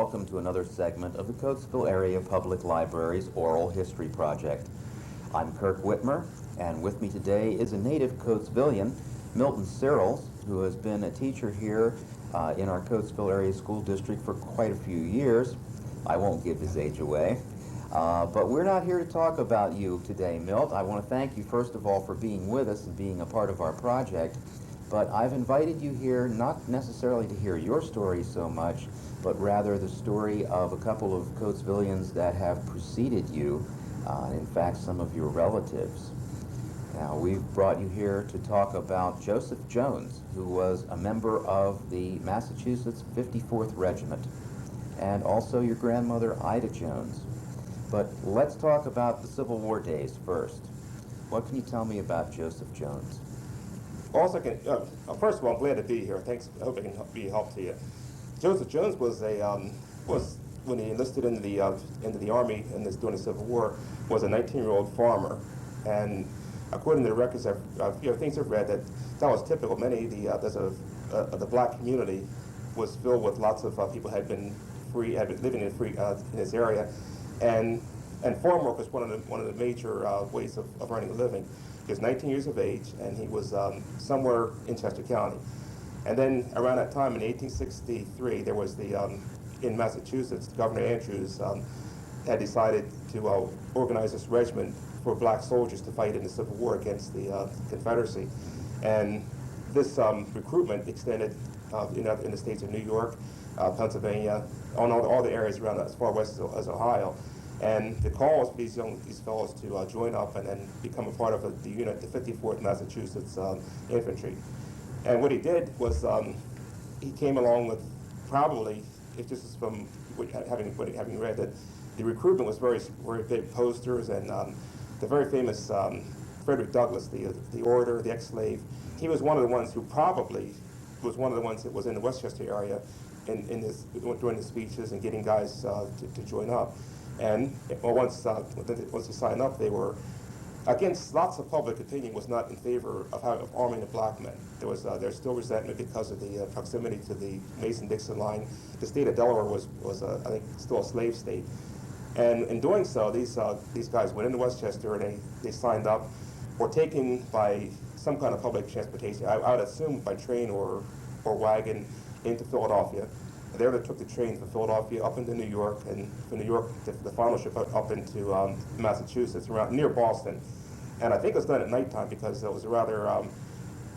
welcome to another segment of the Coatesville Area Public Library's Oral History Project. I'm Kirk Witmer, and with me today is a native Coatesvillian, Milton Searles, who has been a teacher here in our Coatesville Area School District for quite a few years. I won't give his age away. But we're not here to talk about you today, Milt. I want to thank you, first of all, for being with us and being a part of our project. But I've invited you here not necessarily to hear your story so much, but rather the story of a couple of Coatesvillians that have preceded you, in fact, some of your relatives. Now, we've brought you here to talk about Joseph Jones, who was a member of the Massachusetts 54th Regiment, and also your grandmother, Ida Jones. But let's talk about the Civil War days first. What can you tell me about Joseph Jones? Also, first of all, I'm glad to be here. Thanks. I hope I can be a help to you. Joseph Jones was when he enlisted into the Army and during the Civil War, was a 19-year-old farmer. And according to the records, things I've read, that was typical. Many of the black community was filled with lots of people had been living in this area, and farm work was one of the major ways of earning a living. He was 19 years of age, and he was somewhere in Chester County. And then around that time, in 1863, there was in Massachusetts, Governor Andrews had decided to organize this regiment for black soldiers to fight in the Civil War against the Confederacy. And this recruitment extended in the states of New York, Pennsylvania, on all the areas around as far west as Ohio. And the call was for these fellows to join up and then become a part of the unit, the 54th Massachusetts Infantry. And what he did was he came along with probably, if this is from having read that the recruitment was very big posters, and the very famous Frederick Douglass, the orator, the ex-slave, he was one of the ones who probably was one of the ones that was in the Westchester area during the speeches and getting guys to join up. And once they signed up, they were against lots of public opinion was not in favor of arming the black men. There's still resentment because of the proximity to the Mason-Dixon line. The state of Delaware was I think still a slave state, and in doing so, these guys went into Westchester and they signed up, were taken by some kind of public transportation. I would assume by train or wagon into Philadelphia. There they took the train from Philadelphia up into New York, and from New York, the final trip up into Massachusetts, around near Boston. And I think it was done at nighttime because it was rather,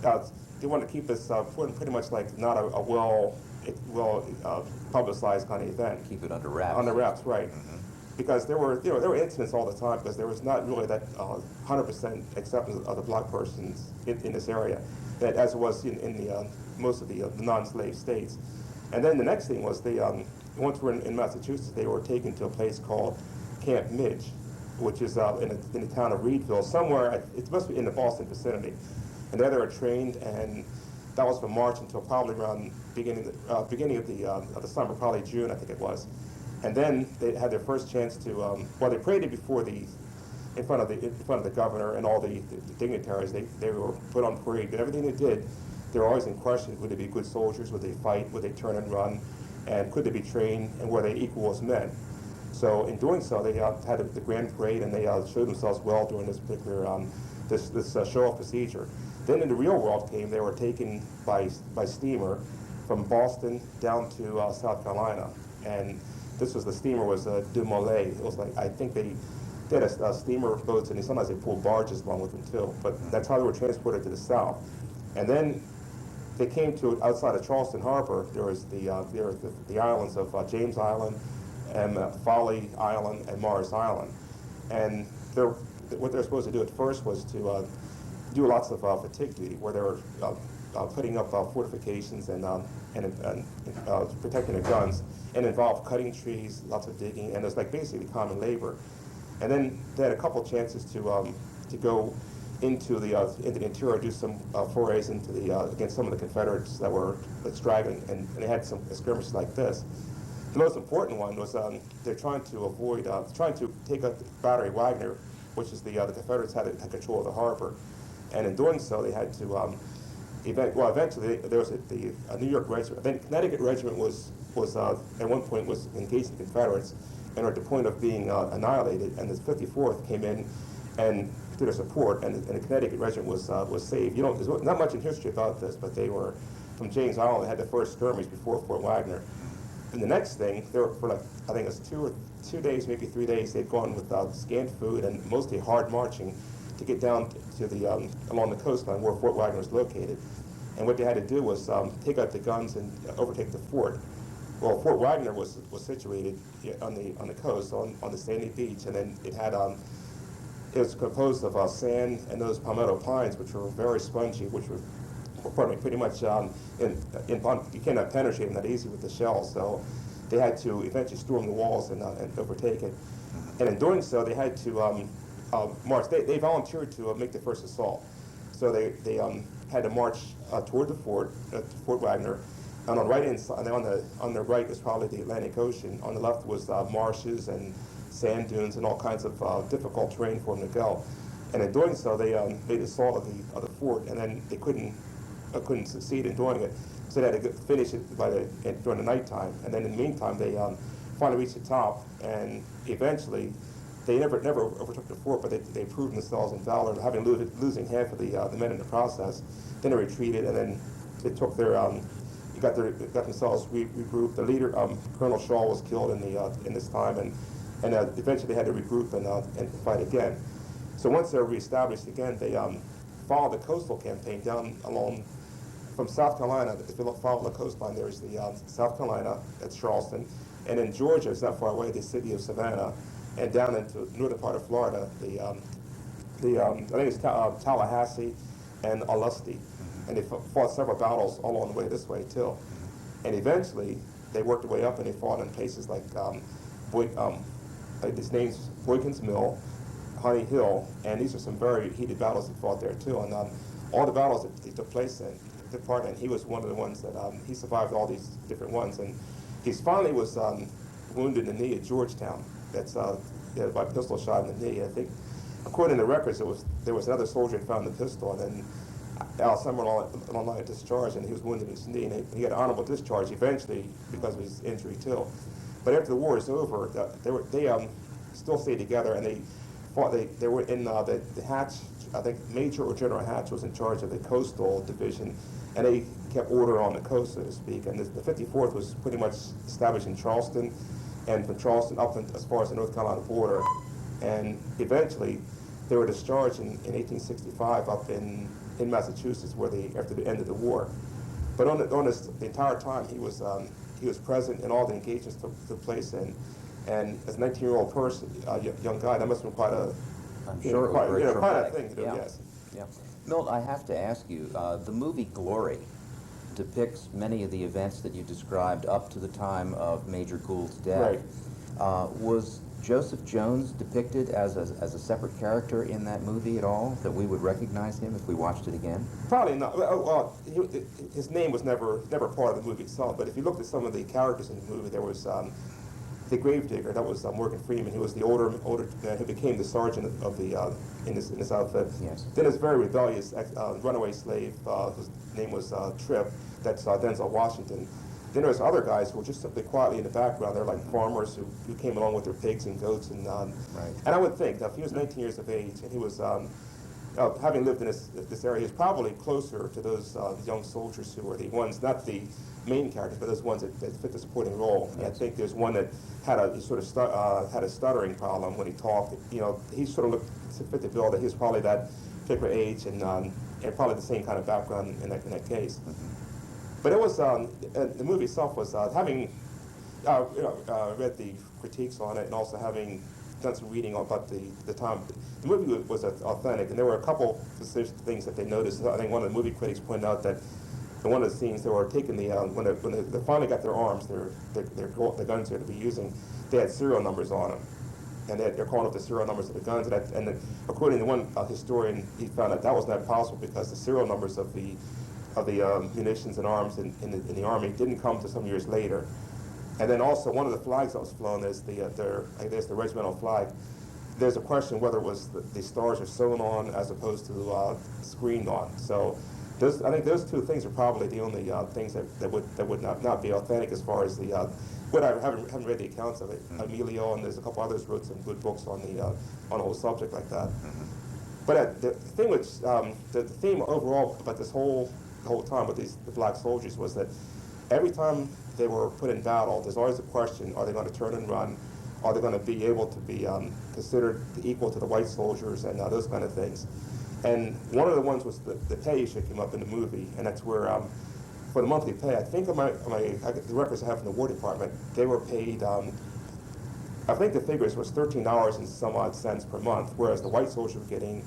they wanted to keep this pretty much like not a well publicized kind of event. Keep it under wraps. Under wraps, right. Mm-hmm. Because there were incidents all the time, because there was not really that 100% acceptance of the black persons in this area, that as it was in most of the non-slave states. And then the next thing was once we're in Massachusetts, they were taken to a place called Camp Midge, which is in the town of Reedville, somewhere, it must be in the Boston vicinity. And there they were trained, and that was from March until probably around beginning of the summer, probably June, I think it was. And then they had their first chance to, they paraded before in front of the governor and all the dignitaries. They were put on parade, but everything they did, they were always in question. Would they be good soldiers? Would they fight? Would they turn and run? And could they be trained? And were they equal as men? So in doing so, they had the grand parade, and they showed themselves well during this particular this show-off procedure. Then in the real world they were taken by steamer from Boston down to South Carolina. And the steamer was Du Mollet. It was like, I think they had a steamer boats, and sometimes they pulled barges along with them too. But that's how they were transported to the south. And then they came to outside of Charleston Harbor. There was the islands of James Island, and Folly Island, and Morris Island. And what they're supposed to do at first was to do lots of fatigue duty, where they were putting up fortifications and protecting the guns, and involved cutting trees, lots of digging, and it was like basically common labor. And then they had a couple chances to go into the interior, do some forays into against some of the Confederates that were straggling, and they had some skirmishes like this. The most important one was they're trying to take out Battery Wagner, which is the Confederates had control of the harbor, and in doing so, they had to eventually there was a New York regiment. Then Connecticut regiment was at one point was engaged in Confederates and were at the point of being annihilated. And the 54th came in and to their support, and the Connecticut regiment was saved. There's not much in history about this, but they were from James Island. They had the first skirmish before Fort Wagner. And the next thing, they were for like I think it was 2 days, maybe 3 days. They'd gone with scant food and mostly hard marching to get down to the along the coastline where Fort Wagner was located. And what they had to do was take out the guns and overtake the fort. Well, Fort Wagner was situated on the coast on the sandy beach, and then it had it was composed of sand and those palmetto pines, which were very spongy, which were pretty much you cannot penetrate them that easy with the shells. So they had to eventually storm the walls and overtake it. And in doing so, they had to march. They volunteered to make the first assault. So they had to march toward the fort, Fort Wagner. And on the right hand side, on the right was probably the Atlantic Ocean. On the left was marshes and sand dunes and all kinds of difficult terrain for them to go. And in doing so, they made assault of the fort, and then they couldn't succeed in doing it. So they had to finish it during the nighttime. And then in the meantime, they finally reached the top, and eventually they never overtook the fort, but they proved themselves in valor, having losing half of the men in the process. Then they retreated, and then they took their got themselves regrouped. The leader, Colonel Shaw, was killed in this time, and eventually they had to regroup and fight again. So once they're reestablished again, they followed the coastal campaign down along from South Carolina. If you follow the coastline, there's the South Carolina, that's Charleston, and in Georgia, it's not far away, the city of Savannah, and down into the northern part of Florida, I think it's Tallahassee and Ulithi. And they fought several battles all along the way this way too. And eventually, they worked their way up, and they fought in places like this name's Boykins Mill, Honey Hill, and these are some very heated battles they fought there too. And all the battles that they took place in, took part in, he was one of the ones that he survived all these different ones. And he finally was wounded in the knee at Georgetown. That's by pistol shot in the knee. I think, according to the records, there was another soldier who found the pistol, and then someone a discharge, and he was wounded in his knee, and he had an honorable discharge eventually because of his injury too. But after the war is over, they still stayed together, and they fought. They were in the Hatch. I think Major or General Hatch was in charge of the coastal division, and they kept order on the coast, so to speak. And the 54th was pretty much established in Charleston, and from Charleston up as far as the North Carolina border. And eventually, they were discharged in 1865 up in Massachusetts, after the end of the war. But on the entire time, he was present in all the engagements took place in. And as a 19-year-old person, young guy, that must have been quite a thing to do. Yeah. Yes. Yeah. Milt, I have to ask you, the movie Glory depicts many of the events that you described up to the time of Major Gould's death. Right. Was Joseph Jones depicted as a separate character in that movie at all, that we would recognize him if we watched it again? Probably not. Well, his name was never part of the movie itself. But if you looked at some of the characters in the movie, there was the gravedigger. That was Morgan Freeman. He was the older man who became the sergeant of the in this outfit. Yes. Then this very rebellious runaway slave, whose name was Tripp. That's Denzel Washington. Then there's other guys who were just simply quietly in the background. They're like farmers who came along with their pigs and goats. And I would think that if he was 19 years of age and he was, having lived in this area, he was probably closer to those young soldiers who were the ones, not the main characters, but those ones that fit the supporting role. And I think there's one that had a stuttering problem when he talked. He sort of looked to fit the bill that he was probably that particular age and probably the same kind of background in that case. Mm-hmm. But it was the movie itself was having read the critiques on it and also having done some reading about the time. The movie was authentic, and there were a couple specific things that they noticed. I think one of the movie critics pointed out that in one of the scenes they were taking when they finally got their arms, the guns they're to be using, they had serial numbers on them, and they're calling up the serial numbers of the guns. And according to one historian, he found that was not possible because the serial numbers of the munitions and arms in the Army didn't come to some years later. And then also one of the flags that was flown is the regimental flag. There's a question whether it was the stars are sewn on as opposed to screened on. So I think those two things are probably the only things that would not be authentic as far as the what I haven't read the accounts of it. Emilio and there's a couple others wrote some good books on the whole subject like that. But the thing which the theme overall about this the whole time with the black soldiers was that every time they were put in battle, there's always a question: are they going to turn and run? Are they going to be able to be considered equal to the white soldiers and those kind of things? And one of the ones was the pay issue came up in the movie, and that's where for the monthly pay, I think the records I have from the War Department, they were paid. I think the figures was $13 and some odd cents per month, whereas the white soldiers were getting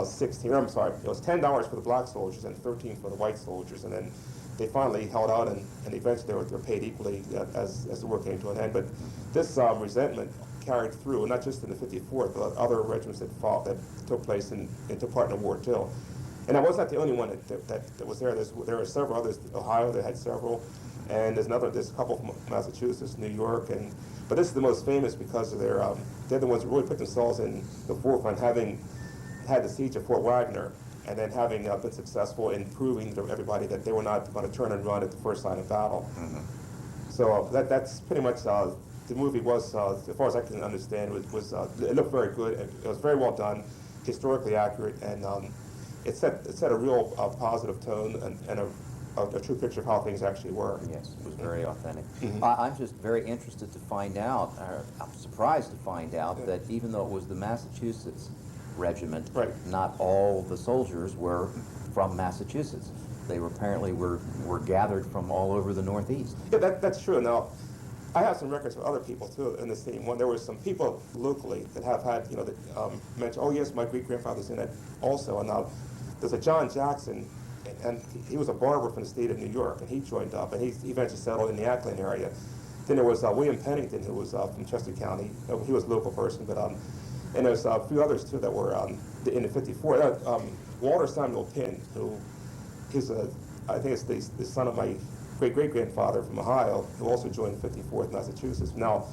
16. I'm sorry, it was $10 for the black soldiers and 13 for the white soldiers, and then they finally held out, and eventually they were paid equally as the war came to an end. But this resentment carried through, not just in the 54th, but other regiments that took place and took part in the war too. And I was not the only one that was there. There were several others. Ohio, they had several, and there's a couple from Massachusetts, New York, but this is the most famous because of they're the ones who really put themselves in the forefront, having had the siege of Fort Wagner, and then having been successful in proving to everybody that they were not going to turn and run at the first sign of battle. So that's pretty much the movie was, as far as I can understand, it looked very good. It was very well done, historically accurate, and it set a real positive tone and a true picture of how things actually were. Yes, it was very authentic. I'm just very interested to find out, or I'm surprised to find out that even though it was the Massachusetts regiment, not all the soldiers were from Massachusetts. They were apparently were gathered from all over the Northeast. Yeah, that's true. Now, I have some records of other people too in the same one. There were some people locally that have had, that mentioned, oh yes, my great-grandfather's in it also. And now there's a John Jackson, and he was a barber from the state of New York, and he joined up, and he eventually settled in the Ackland area. Then there was William Pennington, who was from Chester County. He was a local person, but and there's a few others too that were in the 54. Walter Samuel Penn, who is I think it's the son of my great-great-grandfather from Ohio, who also joined 54th Massachusetts. Now,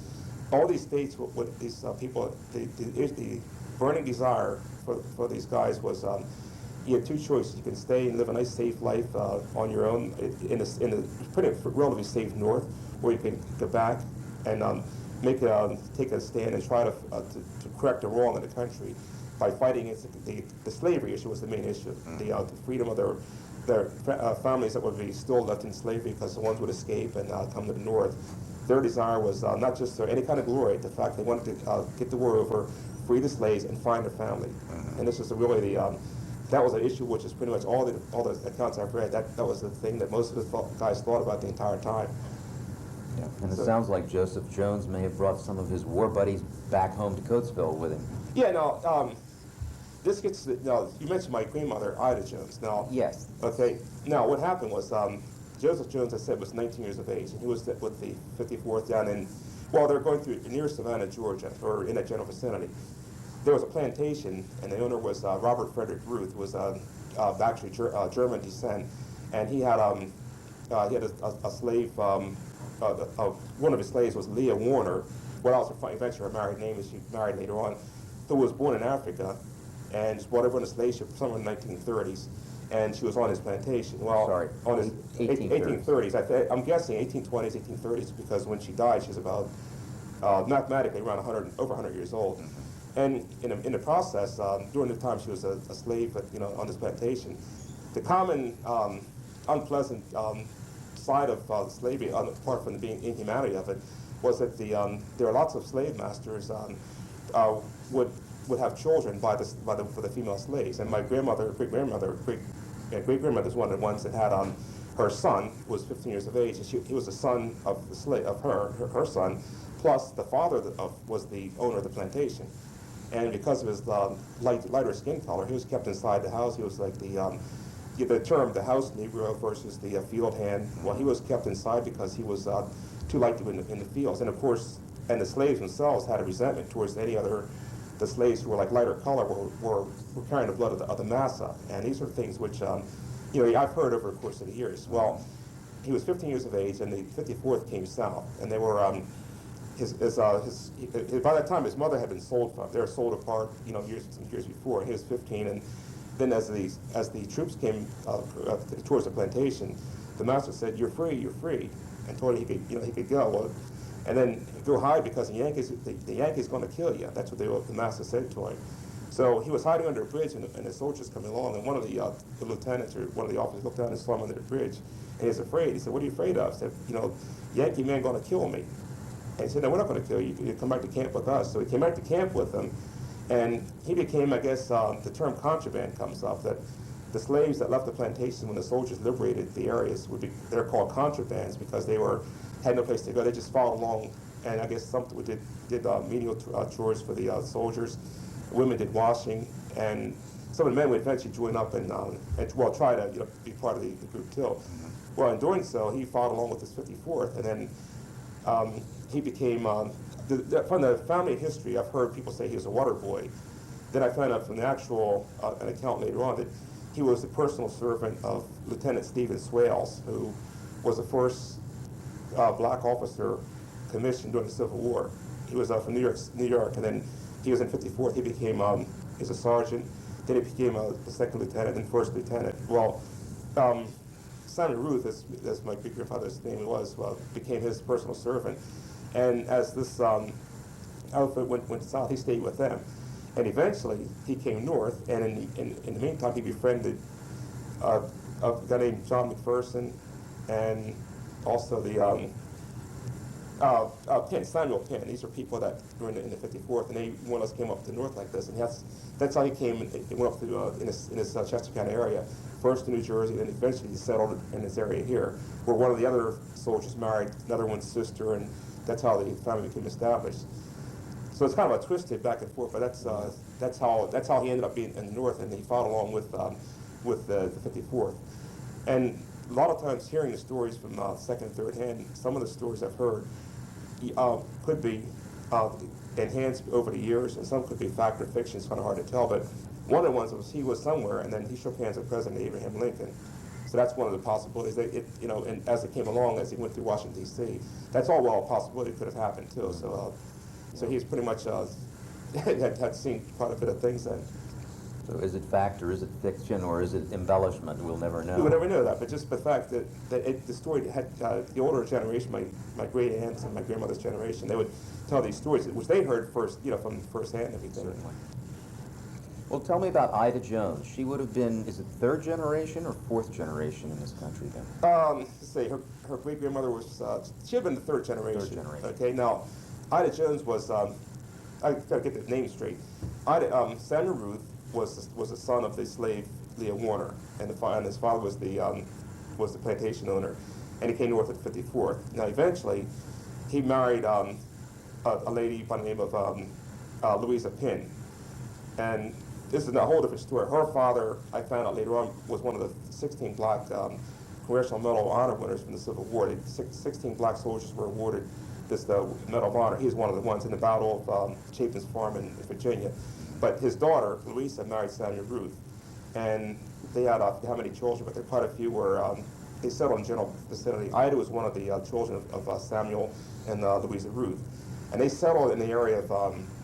all these states, what these people, the burning desire for these guys was, you had two choices. You can stay and live a nice, safe life on your own in a pretty relatively safe North, or you can go back and take a stand and try to correct the wrong in the country by fighting against the slavery issue was the main issue, the freedom of their families that would be still left in slavery because the ones would escape and come to the North. Their desire was not just any kind of glory, the fact they wanted to get the war over, free the slaves, and find their family. And this was really that was an issue which is pretty much all the accounts I've read. That was the thing that most of the guys thought about the entire time. Yeah. And it sounds like Joseph Jones may have brought some of his war buddies back home to Coatesville with him. Yeah, no. This gets you mentioned my grandmother, Ida Jones. Now, yes. Okay. Now, what happened was Joseph Jones, I said, was 19 years of age, and he was with the 54th down in. Well, they're going through near Savannah, Georgia, or in that general vicinity. There was a plantation, and the owner was Robert Frederick Ruth, who was actually German descent, and he had a slave. One of his slaves was Leah Warner. What else? Eventually, her married name is she married later on, who was born in Africa, and just brought over on a slave ship somewhere in the 1930s, and she was on his plantation. Well, sorry, on his 1830s. I'm guessing 1820s, 1830s, because when she died, she's about mathematically around over 100 years old. And in the process, during the time she was a slave, on this plantation, the common unpleasant side of slavery, apart from the inhumanity of it, was that there are lots of slave masters would have children for the female slaves. And my great-grandmother was one of the ones that had her son, who was 15 years of age, and he was the son of the slave of her son, plus the father was the owner of the plantation. And because of his lighter skin color, he was kept inside the house. He was like the term the house Negro versus the field hand. Well, he was kept inside because he was too light to be in the fields. And of course, and the slaves themselves had a resentment towards the slaves who were like lighter color were carrying the blood of the massa. And these are things which, I've heard over the course of the years. Well, he was 15 years of age, and the 54th came south, and they were, by that time his mother had been sold from. They were sold apart, years before. He was 15, and then as the troops came towards the plantation, the master said, "You're free, you're free," and told him he could go. Well, and then go hide because the Yankees going to kill you. That's what the master said to him. So he was hiding under a bridge, and the soldiers coming along, and one of the lieutenants or one of the officers looked down and saw him under the bridge, and he was afraid. He said, "What are you afraid of?" He said, "Yankee man going to kill me." And he said, "No, we're not going to kill you. You come back to camp with us." So he came back to camp with them, and he became, I guess, the term contraband comes up, that the slaves that left the plantation when the soldiers liberated the areas they're called contrabands because they had no place to go. They just followed along, and I guess some did menial chores for the soldiers. Women did washing, and some of the men would eventually join up and try to be part of the group too. Well, in doing so, he fought along with his 54th, and then he became, from the family history, I've heard people say he was a water boy. Then I found out from the actual an account later on that he was the personal servant of Lieutenant Stephen Searles, who was the first black officer commissioned during the Civil War. He was from New York, and then he was in 54th. He became he's a sergeant. Then he became a second lieutenant, then first lieutenant. Well, Simon Ruth, as my great grandfather's name was, became his personal servant. And as this outfit went south, he stayed with them. And eventually, he came north, and in the meantime, he befriended a guy named John McPherson, and also the Samuel Penn. These are people that were in the 54th, and they more or less came up to the north like this, and that's how he came and went up to in his Chester County area, first to New Jersey, then eventually he settled in this area here, where one of the other soldiers married another one's sister, and that's how the family became established. So it's kind of a twisted back and forth, but that's how he ended up being in the north, and he fought along with the 54th. And a lot of times, hearing the stories from second and third hand, some of the stories I've heard could be enhanced over the years, and some could be fact or fiction. It's kind of hard to tell. But one of the ones was he was somewhere, and then he shook hands with President Abraham Lincoln. So that's one of the possibilities. And as it came along, as he went through Washington D.C., that's all a possibility could have happened too. So he's pretty much had seen quite a bit of things then. So is it fact, or is it fiction, or is it embellishment? We'll never know. We will never know that, but just the fact that the story had the older generation, my great aunts and my grandmother's generation, they would tell these stories, which they heard first, from first hand and everything. Certainly. Well, tell me about Ida Jones. She would have been, is it third generation or fourth generation in this country then? Let's see, her great grandmother was, she had been the third generation. Third generation. Okay, now, Ida Jones was, I gotta get the name straight. Samuel Ruth was the son of the slave Leah Warner, and his father was the plantation owner, and he came north at 54th. Now, eventually, he married a lady by the name of Louisa Penn, and this is a whole different story. Her father, I found out later on, was one of the 16 black Congressional Medal of Honor winners from the Civil War. 16 black soldiers were awarded this Medal of Honor. He was one of the ones in the Battle of Chapin's Farm in Virginia. But his daughter, Louisa, married Samuel Ruth, and they had how many children, but there quite a few were, they settled in general vicinity. Ida was one of the children of Samuel and Louisa Ruth. And they settled in the area of,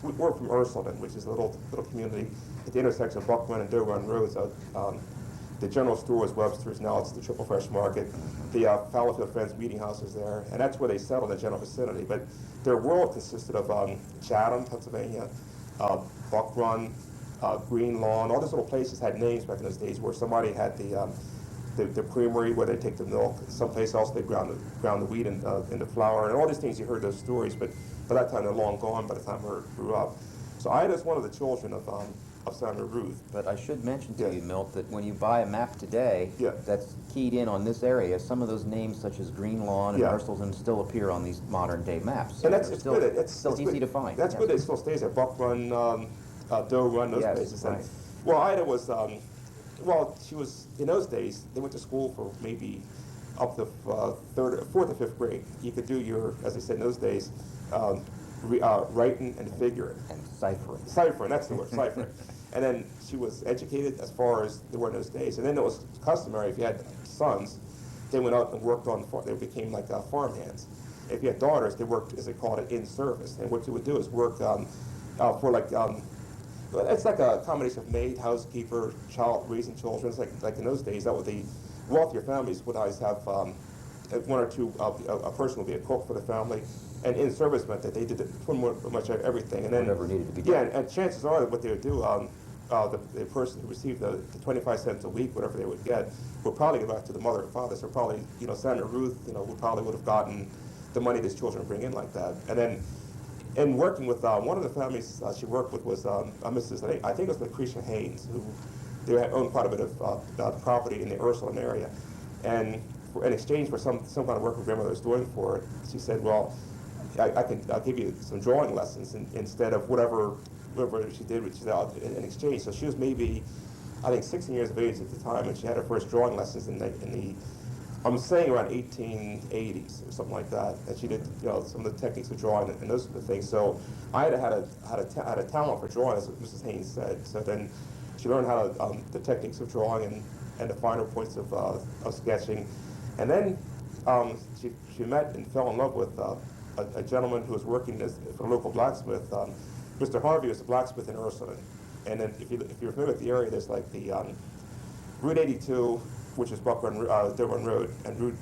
we're from Ursuline, which is a little community at the intersection of Buck Run and Doe Run Roads. The general store was Webster's, now it's the Triple Fresh Market. The Fallowfield Friends Meeting House is there, and that's where they settled in the general vicinity. But their world consisted of Chatham, Pennsylvania, Buck Run, Green Lawn. All these little places had names back in those days where somebody had the creamery where they take the milk. Someplace else they ground the wheat into flour, and all these things. You heard those stories, but by that time they're long gone. By the time we grew up, so Ida's one of the children of Samuel Ruth. But I should mention to you, Milt, that when you buy a map today that's keyed in on this area, some of those names such as Green Lawn and Ursuline still appear on these modern-day maps. So and it's good. It's still easy to find. That's good. It still stays there. Buck Run, Doe Run, those places. Right. Well, Ida was, she was, in those days, they went to school for maybe up to fourth or fifth grade. You could do your, as they said in those days, writing and figuring. And ciphering. Ciphering, that's the word, ciphering. And then she was educated as far as they were in those days. And then it was customary, if you had sons, they went out and worked on, they became like farm hands. If you had daughters, they worked, as they called it, in service. And what you would do is work for like, Well, it's like a combination of maid, housekeeper, child, raising children. It's like in those days, that would the wealthier families would always have one or two, a person would be a cook for the family, and in service meant that they did pretty much everything. And then Whatever needed to be done. yeah, and chances are that what they would do, the person who received the 25 cents a week, whatever they would get, would probably go back to the mother and father. So probably, Sandra Ruth, would have gotten the money these children bring in like that. And then, in working with one of the families she worked with was Mrs. I think it was Lucretia Haynes, who they had owned quite a bit of property in the Ursuline area, and in exchange for some kind of work her grandmother was doing for it, she said, "Well, I'll give you some drawing lessons instead of whatever she did, which is out in exchange." So she was maybe, I think, 16 years of age at the time, and she had her first drawing lessons in the I'm saying around 1880s or something like that. And she did, some of the techniques of drawing and those sort of things. So I had a talent for drawing, as Mrs. Haynes said. So then she learned how to, the techniques of drawing and the finer points of sketching. And then she met and fell in love with a gentleman who was working for a local blacksmith. Mr. Harvey was a blacksmith in Ursuline. And then if you're familiar with the area, there's like the Route 82, which is Dearborn Road, and Route,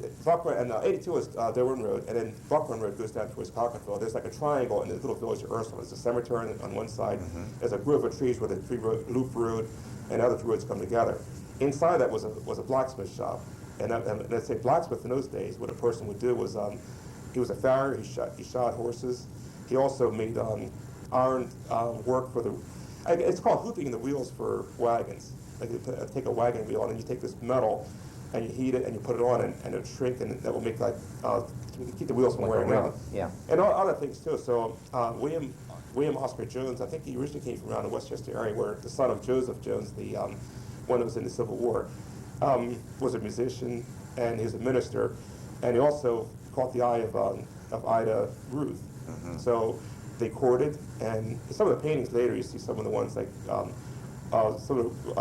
it's Buckburn, and 82 is Dearborn Road, and then Buckburn Road goes down towards Cockattville. There's like a triangle in the little village of Ursuline. There's a cemetery on one side, there's a grove of trees where the loop road and other roads come together. Inside that was a blacksmith shop, and let's say blacksmith in those days, what a person would do was, he was a farrier, he shot horses, he also made iron work for it's called hooping the wheels for wagons. Like you take a wagon wheel and then you take this metal and you heat it and you put it on and it'll shrink, and that will make keep the wheels from wearing out. Yeah. And other things too. So William Oscar Jones, I think he originally came from around the Westchester area, where the son of Joseph Jones, the one that was in the Civil War, was a musician and he was a minister, and he also caught the eye of Ida Ruth. So they courted, and some of the paintings later, you see some of the ones like. I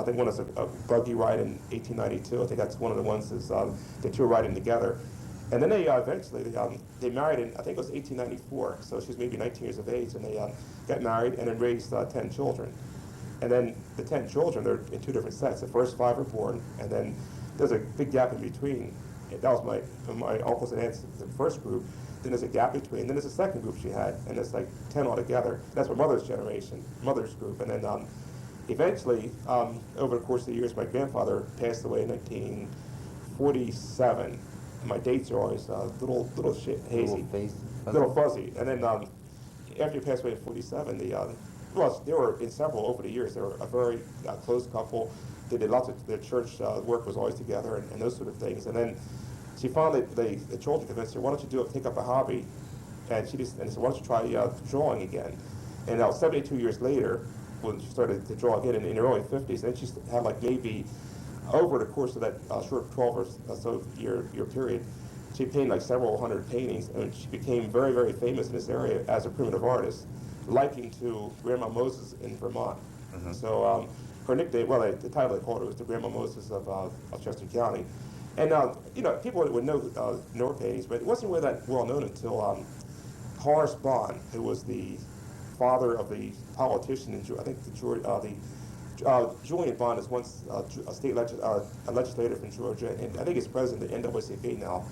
think one is a buggy ride in 1892. I think that's one of the ones is the two are riding together. And then they eventually they married in, I think it was 1894. So she was maybe 19 years of age, and they got married and then raised 10 children. And then the 10 children, they're in two different sets. The first 5 were born, and then there's a big gap in between. That was my uncles and aunts, the first group. Then there's a gap between. Then there's a second group she had, and it's like 10 altogether. That's my mother's generation, mother's group. And then eventually, over the course of the years, my grandfather passed away in 1947. And my dates are always little hazy, little fuzzy. And then after he passed away in 47, they were in several over the years. They were a very close couple. They did lots of their church work was always together and those sort of things. And then she finally, the children convinced her, "Why don't you take up a hobby?" And she said, "Why don't you try drawing again?" And now 72 years later, when she started to draw again in her early 50s, and she had like maybe over the course of that short 12 or so year period, she painted like several hundred paintings, and she became very, very famous in this area as a primitive artist, liking to Grandma Moses in Vermont. So her nickname, well, the title they called her was the Grandma Moses of Chester County. And people would know her paintings, but it wasn't really that well known until Horace Bond, who was the father of the politician in Julian Bond is once a state legislator from Georgia, and I think he's president of the NAACP now.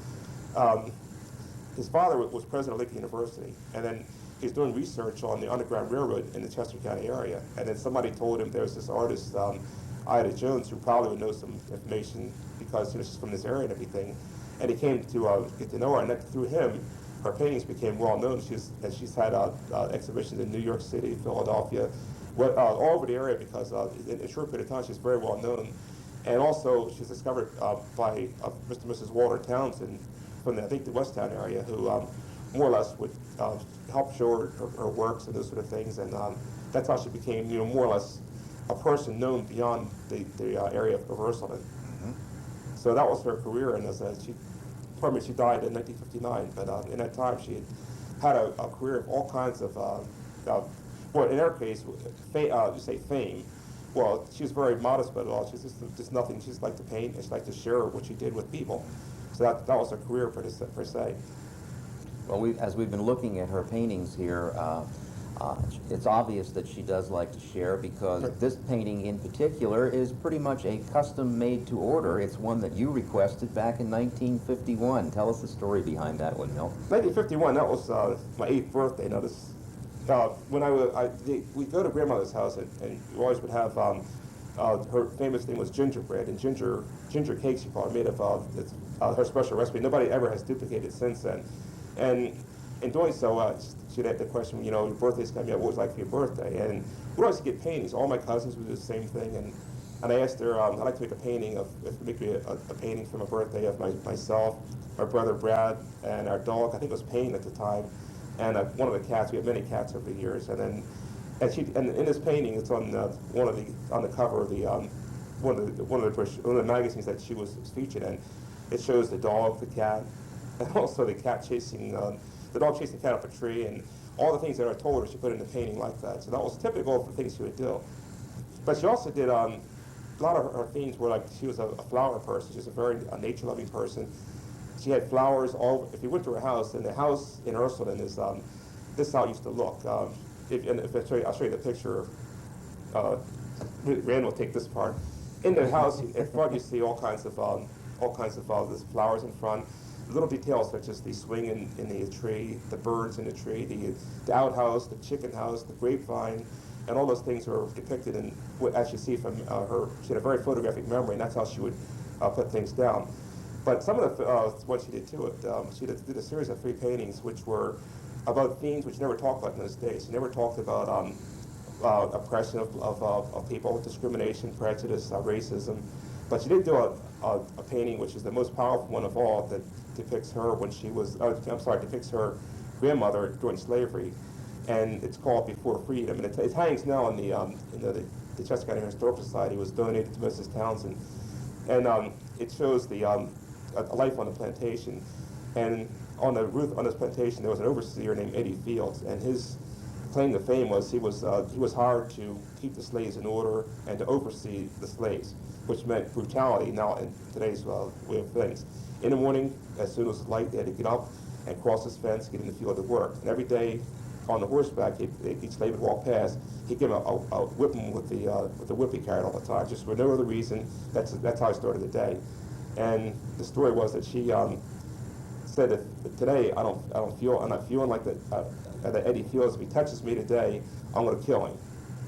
His father was president of Lincoln University, and then he's doing research on the Underground Railroad in the Chester County area. And then somebody told him there's this artist, Ida Jones, who probably would know some information because she's from this area and everything. And he came to get to know her, and that, through him, her paintings became well known. She's had exhibitions in New York City, Philadelphia, all over the area, because in a short period of time she's very well known. And also she's discovered by Mr. and Mrs. Walter Townsend from I think the Westtown area, who more or less would help show her works and those sort of things. And that's how she became more or less a person known beyond the area of Ursuline. So that was her career, and she died in 1959, but in that time she had a career of all kinds of, well, in her case, you say fame. Well, she was very modest about it all. She's just nothing. She just liked to paint, and she liked to share what she did with people. So that was her career per se. Well, as we've been looking at her paintings here, It's obvious that she does like to share because this painting in particular is pretty much a custom made to order. It's one that you requested back in 1951. Tell us the story behind that one, Milt. 1951, that was my 8th birthday. Now this, when we go to grandmother's house and we always would have, her famous thing was gingerbread and ginger cakes she bought made of her special recipe. Nobody ever has duplicated since then. And in doing so, she'd had the question, you know, your birthday's coming up, what would you like for your birthday? And we'd always get paintings. All my cousins would do the same thing. And I asked her, I'd like to make a painting make me a painting for my birthday of myself, my brother Brad, and our dog. I think it was Payne at the time, and one of the cats. We had many cats over the years. And in this painting, it's on the cover of one of the magazines that she was featured in. It shows the dog, the cat, and also the cat chasing the dog chasing the cat up a tree, and all the things that I told her she put in the painting like that. So that was typical of the things she would do. But she also did a lot of her themes were like she was a flower person. She's a very nature-loving person. She had flowers all. If you went to her house, and the house in Ursuline is this is how it if I'll show you the picture. Rand will take this part. In the house, in front you see all kinds of there's flowers in front. Little details such as the swing in the tree, the birds in the tree, the outhouse, the chicken house, the grapevine, and all those things are depicted in what, as you see from her. She had a very photographic memory, and that's how she would put things down. But some of the what she did to it, she did a series of 3 paintings which were about themes which never talked about in those days. She never talked about oppression of people, discrimination, prejudice, racism. But she did do a painting which is the most powerful one of all that depicts her when she was, depicts her grandmother during slavery, and it's called Before Freedom, and it hangs now in the Chester County Historical Society. It was donated to Mrs. Townsend, and it shows the a life on the plantation, and on the roof on this plantation there was an overseer named Eddie Fields, and his claim to fame was he was hired to keep the slaves in order and to oversee the slaves, which meant brutality now in today's way of things. In the morning, as soon as it was light, they had to get up and cross this fence, get in the field to work. And every day on the horseback, each slave would walk past, he'd give him a whipping with the whip he carried all the time, just for no other reason. That's how I started the day. And the story was that she said that today I'm not feeling like that Eddie feels. If he touches me today, I'm going to kill him.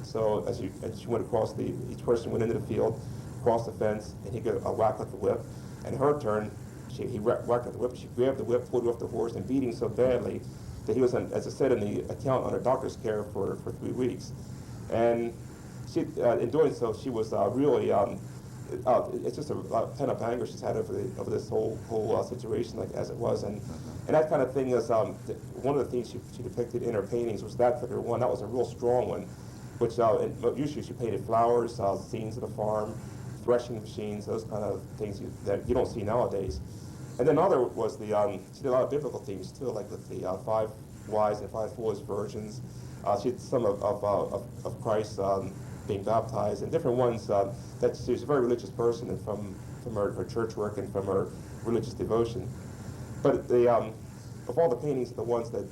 So as she went across each person went into the field, crossed the fence, and he got a whack with the whip. And in her turn, he whacked at the whip. She grabbed the whip, pulled her off the horse, and beat him so badly that he was, as I said in the account, under doctor's care for 3 weeks. And she, in doing so, she was really. It's just a pent-up anger she's had over this whole situation, like as it was, and that kind of thing is one of the things she depicted in her paintings was that particular one. That was a real strong one, which usually she painted flowers, scenes of the farm, threshing machines, those kind of things that you don't see nowadays. And then another was she did a lot of biblical themes too, like with the 5 wise and 5 foolish virgins. She did some of Christ being baptized, and different ones that she was a very religious person, and from her church work and from her religious devotion. But of all the paintings, the ones that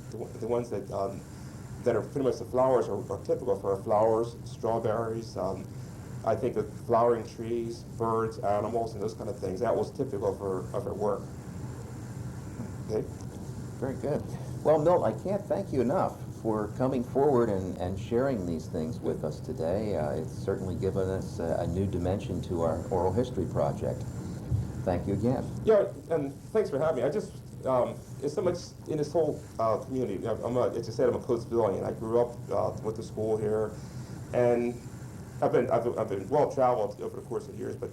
are pretty much the flowers are typical for her. Flowers, strawberries, I think of flowering trees, birds, animals, and those kind of things. That was typical of her work. Okay. Very good. Well, Milt, I can't thank you enough for coming forward and sharing these things with us today. It's certainly given us a new dimension to our oral history project. Thank you again. Yeah, and thanks for having me. I just, there's so much in this whole community. As I said, I'm a Coatesvillian. I grew up, went to school here, and I've been well traveled over the course of years. But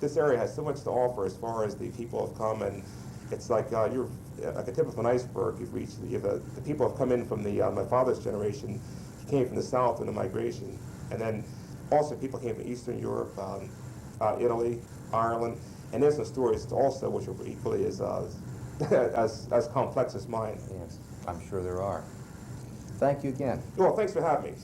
this area has so much to offer as far as the people have come, and it's like you're like a tip of an iceberg. You've reached. The people have come in from my father's generation. He came from the south in the migration, and then also people came from Eastern Europe, Italy, Ireland, and there's some stories also which are equally as complex as mine. Yes, I'm sure there are. Thank you again. Well, thanks for having me.